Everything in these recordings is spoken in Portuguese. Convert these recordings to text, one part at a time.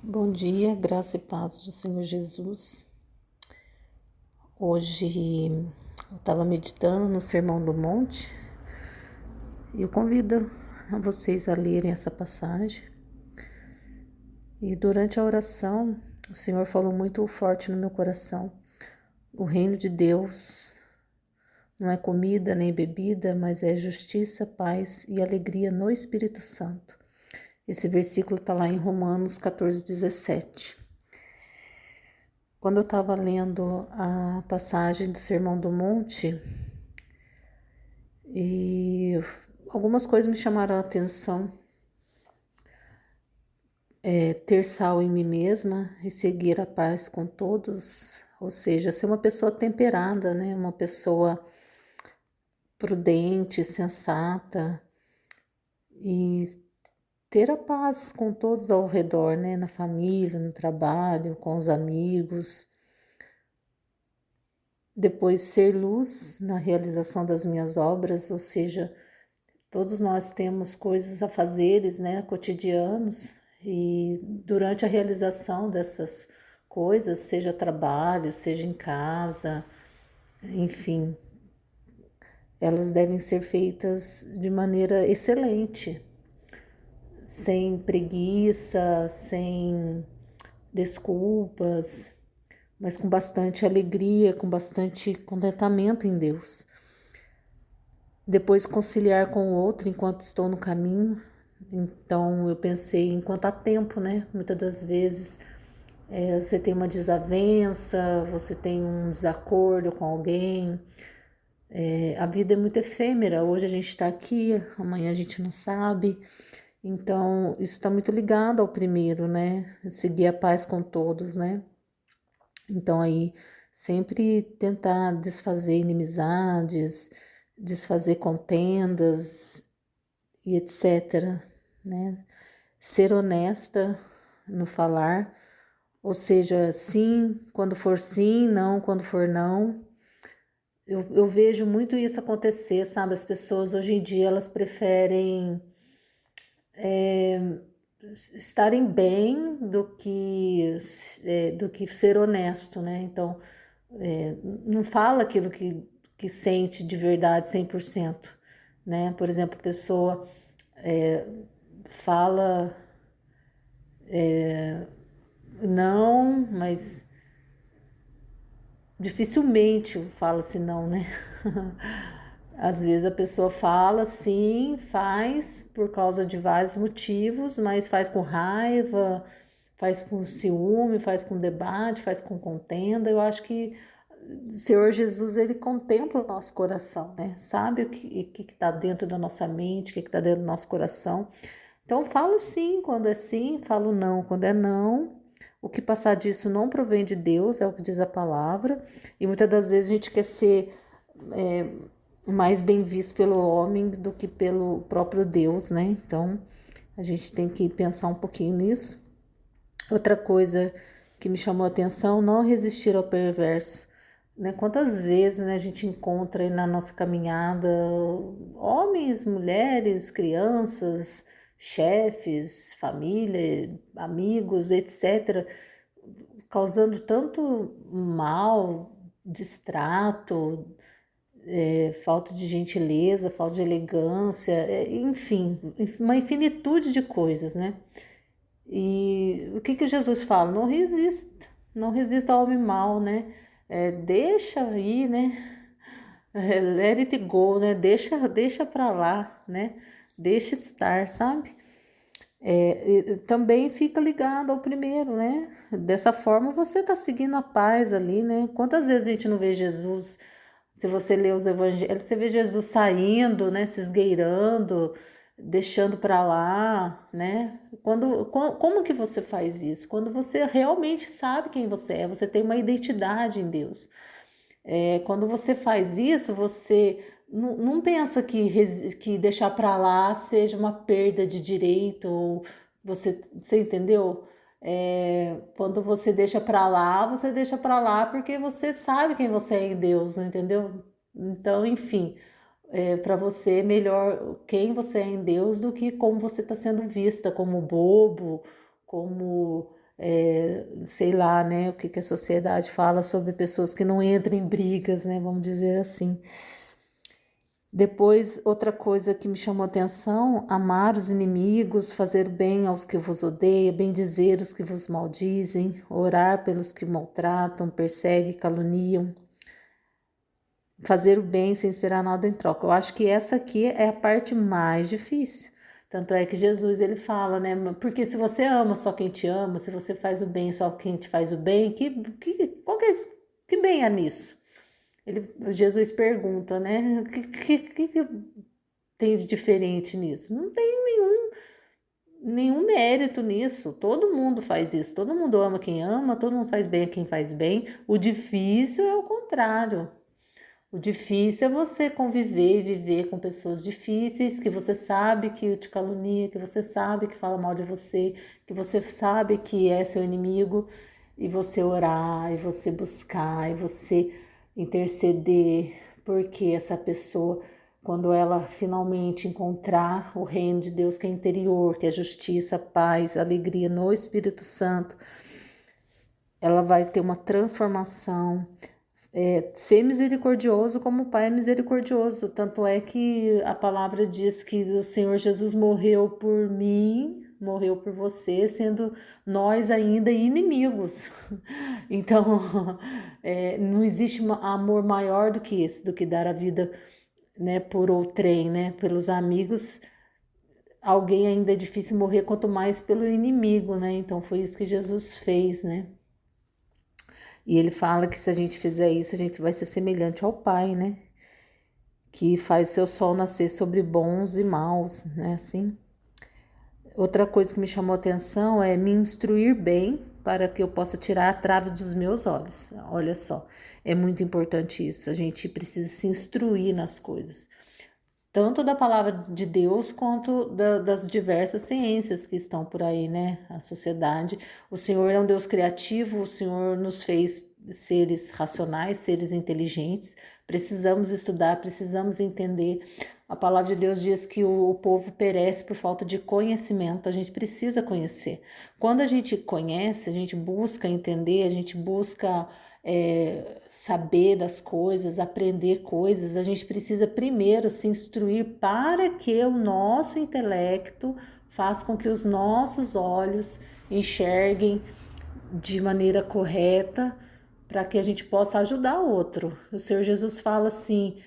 Bom dia, graça e paz do Senhor Jesus. Hoje eu estava meditando no Sermão do Monte e eu convido a vocês a lerem essa passagem. E durante a oração, o Senhor falou muito forte no meu coração. O reino de Deus não é comida nem bebida, mas é justiça, paz e alegria no Espírito Santo. Esse versículo está lá em Romanos 14:17. Quando eu estava lendo a passagem do Sermão do Monte, e algumas coisas me chamaram a atenção. Ter sal em mim mesma e seguir a paz com todos, ou seja, ser uma pessoa temperada, né? Uma pessoa prudente, sensata e ter a paz com todos ao redor, né? Na família, no trabalho, com os amigos. Depois, ser luz na realização das minhas obras, ou seja, todos nós temos coisas a fazeres, né, cotidianos, e durante a realização dessas coisas, seja trabalho, seja em casa, enfim, elas devem ser feitas de maneira excelente, sem preguiça, sem desculpas, mas com bastante alegria, com bastante contentamento em Deus. Depois conciliar com o outro enquanto estou no caminho. Então eu pensei enquanto há tempo, né? Muitas das vezes você tem uma desavença, você tem um desacordo com alguém. A vida é muito efêmera. Hoje a gente está aqui, amanhã a gente não sabe. Então isso está muito ligado ao primeiro, né? Seguir a paz com todos, né? Então aí sempre tentar desfazer inimizades, desfazer contendas e etc, né? Ser honesta no falar, ou seja, sim quando for sim, não quando for não. Eu vejo muito isso acontecer, sabe? As pessoas hoje em dia elas preferem estarem bem do que ser honesto, né? Então, não fala aquilo que sente de verdade 100%, né? Por exemplo, a pessoa fala não, mas dificilmente fala-se não, né? Às vezes a pessoa fala sim, faz por causa de vários motivos, mas faz com raiva, faz com ciúme, faz com debate, faz com contenda. Eu acho que o Senhor Jesus, ele contempla o nosso coração, né? Sabe o que está dentro da nossa mente, o que está dentro do nosso coração. Então, falo sim quando é sim, falo não quando é não. O que passar disso não provém de Deus, é o que diz a palavra. E muitas das vezes a gente quer ser mais bem visto pelo homem do que pelo próprio Deus, né? Então, a gente tem que pensar um pouquinho nisso. Outra coisa que me chamou a atenção, não resistir ao perverso. Né? Quantas vezes, né, a gente encontra aí na nossa caminhada homens, mulheres, crianças, chefes, família, amigos, etc., causando tanto mal, distrato, falta de gentileza, falta de elegância, enfim, uma infinitude de coisas, né? E o que Jesus fala? Não resista, não resista ao homem mau, né? Deixa aí, né? Let it go, né? Deixa pra lá, né? Deixa estar, sabe? Também fica ligado ao primeiro, né? Dessa forma você tá seguindo a paz ali, né? Quantas vezes a gente não vê Jesus? Se você lê os evangelhos, você vê Jesus saindo, né? Se esgueirando, deixando para lá, né? Como que você faz isso? Quando você realmente sabe quem você é, você tem uma identidade em Deus. Quando você faz isso, você não pensa que deixar para lá seja uma perda de direito, ou você entendeu? Quando você deixa para lá porque você sabe quem você é em Deus, não entendeu? Então, enfim, para você é melhor quem você é em Deus do que como você está sendo vista, como bobo, como sei lá, né, o que a sociedade fala sobre pessoas que não entram em brigas, né, vamos dizer assim. Depois, outra coisa que me chamou a atenção, amar os inimigos, fazer bem aos que vos odeiam, bendizer os que vos maldizem, orar pelos que maltratam, perseguem, caluniam, fazer o bem sem esperar nada em troca. Eu acho que essa aqui é a parte mais difícil. Tanto é que Jesus, ele fala, né? Porque se você ama só quem te ama, se você faz o bem só quem te faz o bem, que bem é nisso? Jesus pergunta, né? O que tem de diferente nisso? Não tem nenhum mérito nisso. Todo mundo faz isso. Todo mundo ama quem ama, todo mundo faz bem a quem faz bem. O difícil é o contrário. O difícil é você conviver e viver com pessoas difíceis, que você sabe que te calunia, que você sabe que fala mal de você, que você sabe que é seu inimigo, e você orar, e você buscar, e você interceder, porque essa pessoa, quando ela finalmente encontrar o reino de Deus que é interior, que é justiça, paz, alegria no Espírito Santo, ela vai ter uma transformação. Ser misericordioso como o Pai é misericordioso. Tanto é que a palavra diz que o Senhor Jesus morreu por mim, morreu por você, sendo nós ainda inimigos. Então, não existe amor maior do que esse, do que dar a vida, né, por outrem, né, pelos amigos. Alguém ainda é difícil morrer, quanto mais pelo inimigo, né? Então foi isso que Jesus fez, né? E ele fala que se a gente fizer isso, a gente vai ser semelhante ao Pai, né? Que faz seu sol nascer sobre bons e maus, né? Assim. Outra coisa que me chamou a atenção é me instruir bem para que eu possa tirar traves dos meus olhos. Olha só, é muito importante isso. A gente precisa se instruir nas coisas. Tanto da palavra de Deus quanto das diversas ciências que estão por aí, né? A sociedade. O Senhor é um Deus criativo, o Senhor nos fez seres racionais, seres inteligentes. Precisamos estudar, precisamos entender. A palavra de Deus diz que o povo perece por falta de conhecimento. A gente precisa conhecer. Quando a gente conhece, a gente busca entender, a gente busca saber das coisas, aprender coisas, a gente precisa primeiro se instruir para que o nosso intelecto faça com que os nossos olhos enxerguem de maneira correta, para que a gente possa ajudar o outro. O Senhor Jesus fala assim,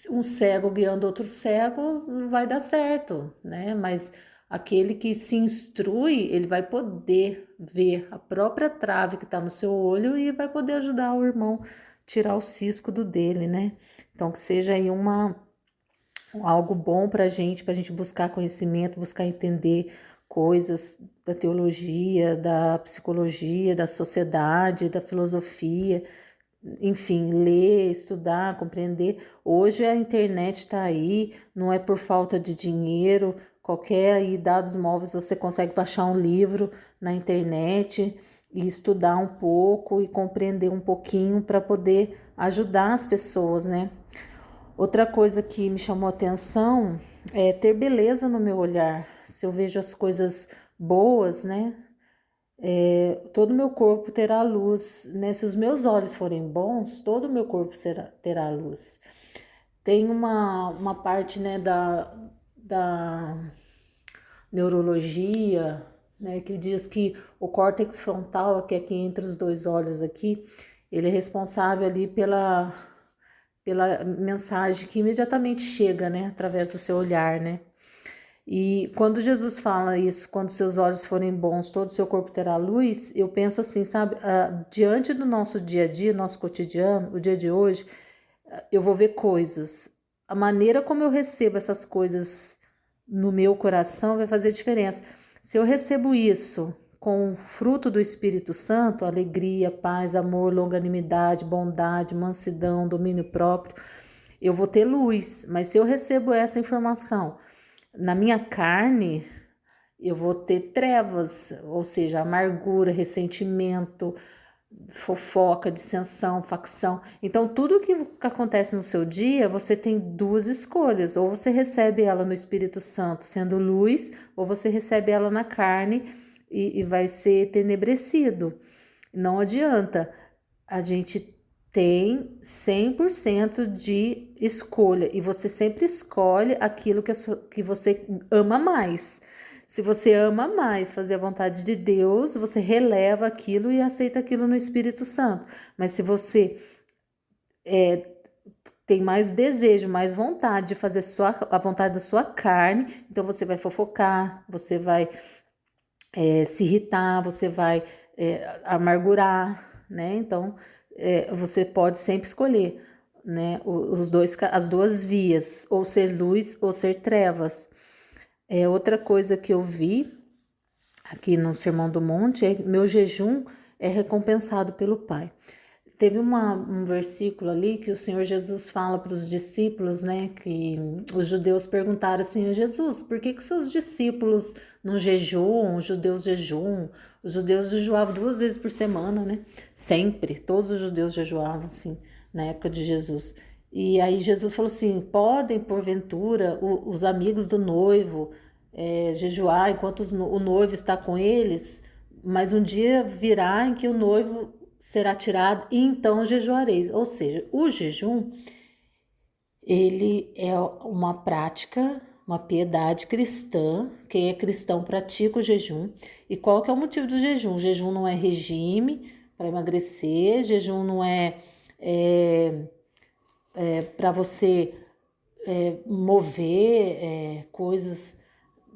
um cego guiando outro cego não vai dar certo, né? Mas aquele que se instrui, ele vai poder ver a própria trave que está no seu olho e vai poder ajudar o irmão a tirar o cisco do dele, né? Então, que seja aí algo bom para a gente buscar conhecimento, buscar entender coisas da teologia, da psicologia, da sociedade, da filosofia, enfim, ler, estudar, compreender. Hoje a internet está aí, não é por falta de dinheiro, qualquer aí dados móveis você consegue baixar um livro na internet e estudar um pouco e compreender um pouquinho para poder ajudar as pessoas, né? Outra coisa que me chamou a atenção é ter beleza no meu olhar. Se eu vejo as coisas boas, né? Todo o meu corpo terá luz, né? Se os meus olhos forem bons, todo o meu corpo terá luz. Tem uma parte, né, da neurologia, né, que diz que o córtex frontal, que é aqui entre os dois olhos aqui, ele é responsável ali pela mensagem que imediatamente chega, né, através do seu olhar, né? E quando Jesus fala isso, quando seus olhos forem bons, todo o seu corpo terá luz, eu penso assim, sabe, diante do nosso dia a dia, nosso cotidiano, o dia de hoje, eu vou ver coisas. A maneira como eu recebo essas coisas no meu coração vai fazer diferença. Se eu recebo isso com o fruto do Espírito Santo, alegria, paz, amor, longanimidade, bondade, mansidão, domínio próprio, eu vou ter luz. Mas se eu recebo essa informação na minha carne, eu vou ter trevas, ou seja, amargura, ressentimento, fofoca, dissensão, facção. Então, tudo que acontece no seu dia, você tem duas escolhas. Ou você recebe ela no Espírito Santo sendo luz, ou você recebe ela na carne, e vai ser tenebrecido. Não adianta, a gente tem 100% de escolha e você sempre escolhe aquilo que você ama mais. Se você ama mais fazer a vontade de Deus, você releva aquilo e aceita aquilo no Espírito Santo. Mas se você tem mais desejo, mais vontade de fazer a vontade da sua carne, então você vai fofocar, você vai se irritar, você vai amargurar, né? Então, você pode sempre escolher, né? As duas vias, ou ser luz ou ser trevas. Outra coisa que eu vi aqui no Sermão do Monte é que meu jejum é recompensado pelo Pai. Teve um versículo ali que o Senhor Jesus fala para os discípulos, né? Que os judeus perguntaram assim: Jesus, por que seus discípulos não jejuam? Os judeus jejuam. Os judeus jejuavam 2 vezes por semana, né? Sempre, todos os judeus jejuavam, assim, na época de Jesus. E aí Jesus falou assim: podem, porventura, os amigos do noivo jejuar enquanto o noivo está com eles? Mas um dia virá em que o noivo será tirado e então jejuareis. Ou seja, o jejum, ele é uma prática, uma piedade cristã. Quem é cristão pratica o jejum. E qual que é o motivo do jejum? O jejum não é regime para emagrecer, jejum não é para você mover coisas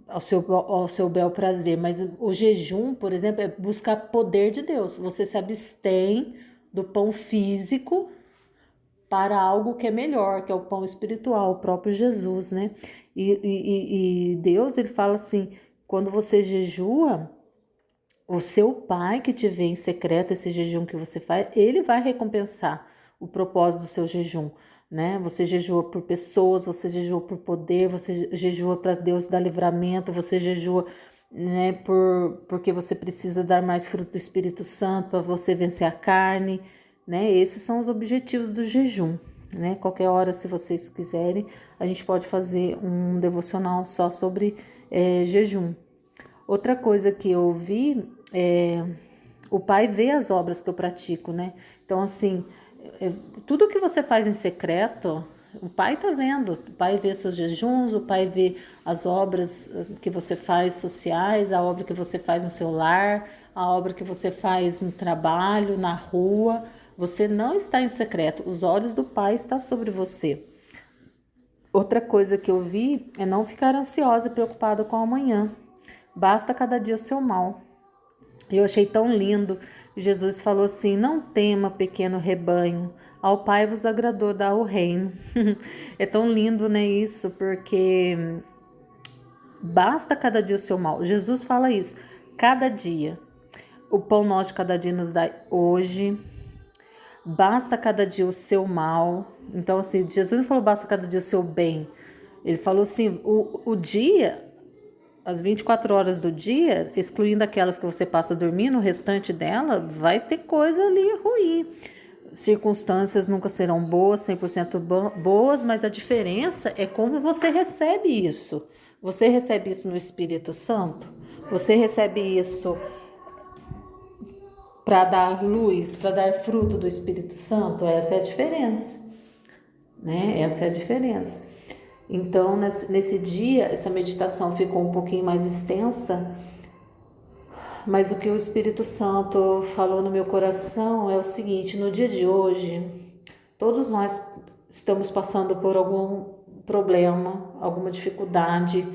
ao seu bel prazer, mas o jejum, por exemplo, é buscar poder de Deus. Você se abstém do pão físico para algo que é melhor, que é o pão espiritual, o próprio Jesus, né? E Deus, ele fala assim, quando você jejua, o seu pai que te vê em secreto, esse jejum que você faz, ele vai recompensar o propósito do seu jejum, né? Você jejua por pessoas, você jejua por poder, você jejua para Deus dar livramento, você jejua, né, porque você precisa dar mais fruto do Espírito Santo para você vencer a carne, né? Esses são os objetivos do jejum, né? Qualquer hora, se vocês quiserem, a gente pode fazer um devocional só sobre jejum. Outra coisa que eu vi o Pai vê as obras que eu pratico, né? Então, assim, tudo que você faz em secreto, o Pai tá vendo. O Pai vê seus jejuns, o Pai vê as obras que você faz sociais, a obra que você faz no seu lar, a obra que você faz no trabalho, na rua. Você não está em secreto. Os olhos do Pai estão sobre você. Outra coisa que eu vi é não ficar ansiosa e preocupada com o amanhã. Basta cada dia o seu mal. Eu achei tão lindo. Jesus falou assim: não tema, pequeno rebanho, ao Pai vos agradou dar o reino. É tão lindo, né, isso, porque basta cada dia o seu mal. Jesus fala isso, cada dia. O pão nosso de cada dia nos dá hoje. Basta cada dia o seu mal. Então, assim, Jesus não falou basta cada dia o seu bem. Ele falou assim, o dia, as 24 horas do dia, excluindo aquelas que você passa dormindo, o restante dela vai ter coisa ali ruim. Circunstâncias nunca serão boas, 100% boas, mas a diferença é como você recebe isso. Você recebe isso no Espírito Santo? Você recebe isso para dar luz, para dar fruto do Espírito Santo? Essa é a diferença, né? Essa é a diferença. Então, nesse dia, essa meditação ficou um pouquinho mais extensa, mas o que o Espírito Santo falou no meu coração é o seguinte: no dia de hoje, todos nós estamos passando por algum problema, alguma dificuldade,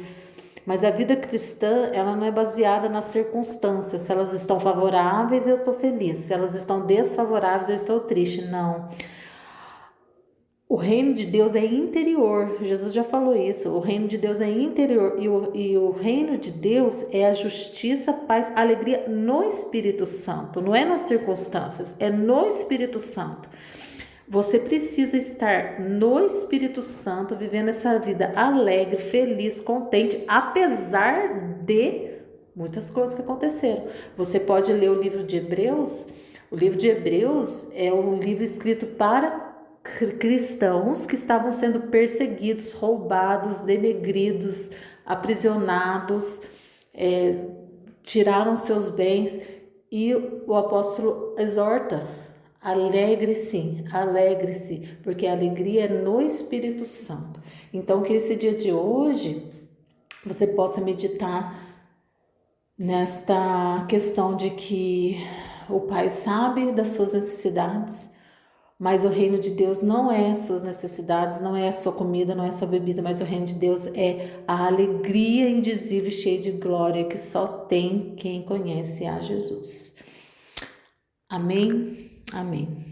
mas a vida cristã, ela não é baseada nas circunstâncias. Se elas estão favoráveis, eu estou feliz. Se elas estão desfavoráveis, eu estou triste. Não. O reino de Deus é interior. Jesus já falou isso. O reino de Deus é interior. E o reino de Deus é a justiça, paz, alegria no Espírito Santo. Não é nas circunstâncias, é no Espírito Santo. Você precisa estar no Espírito Santo, vivendo essa vida alegre, feliz, contente, apesar de muitas coisas que aconteceram. Você pode ler o livro de Hebreus. O livro de Hebreus é um livro escrito para cristãos que estavam sendo perseguidos, roubados, denegridos, aprisionados, tiraram seus bens, e o apóstolo exorta: alegre-se, porque a alegria é no Espírito Santo. Então, que esse dia de hoje você possa meditar nesta questão de que o Pai sabe das suas necessidades, mas o reino de Deus não é as suas necessidades, não é a sua comida, não é a sua bebida, mas o reino de Deus é a alegria indizível e cheia de glória que só tem quem conhece a Jesus. Amém? Amém.